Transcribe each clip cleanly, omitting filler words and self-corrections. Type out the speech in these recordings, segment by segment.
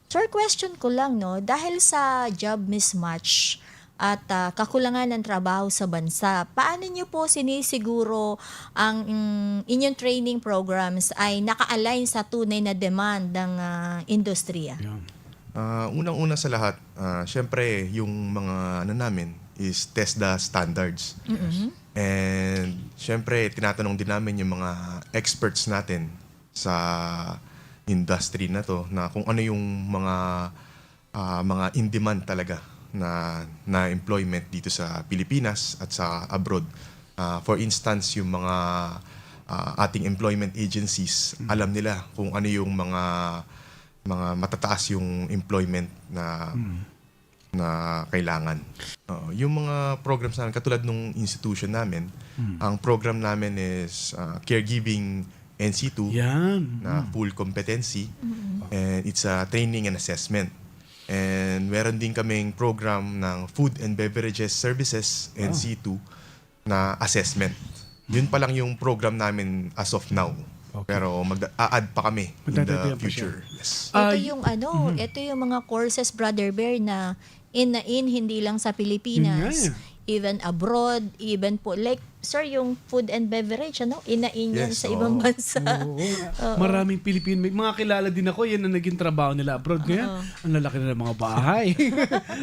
Sir, question ko lang, no? Dahil sa job mismatch at kakulangan ng trabaho sa bansa, paano niyo po sinisiguro ang inyong training programs ay naka-align sa tunay na demand ng industriya? Yan. Unang-una sa lahat, syempre yung mga ano namin is TESDA standards. And syempre tinatanong din namin yung mga experts natin sa industry na to na kung ano yung mga in demand talaga na employment dito sa Pilipinas at sa abroad. For instance, yung mga ating employment agencies, alam nila kung ano yung mga matataas yung employment na kailangan. Yung mga programs namin, katulad nung institution namin, ang program namin is Caregiving NC2 Yan. na full competency, and it's a training and assessment. And meron din kaming program ng Food and Beverages Services NC2 na assessment. Yun pa lang yung program namin as of now. Okay. Pero mag-a-add pa kami in the Magdadagdagan pa future. Yes. Ito yung ito yung mga courses, Brother Bear, na in hindi lang sa Pilipinas, Yun nga even abroad, even po like sir yung food and beverage yan yan Yes, sa ibang oo. bansa. Maraming Pilipino. May mga kilala din ako, yan ang naging trabaho nila abroad. Ngayon, ang lalaki na ng mga bahay.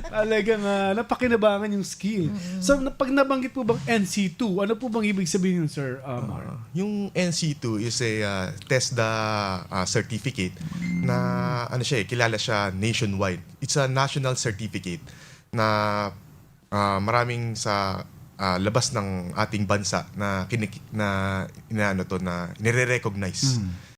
Talagang napakinabangan yung skill. So, pag nabanggit po bang NC2, ano po bang ibig sabihin yun, Sir Mar? Yung NC2 is a TESDA certificate na kilala siya nationwide. It's a national certificate na maraming sa labas ng ating bansa na nire-recognize.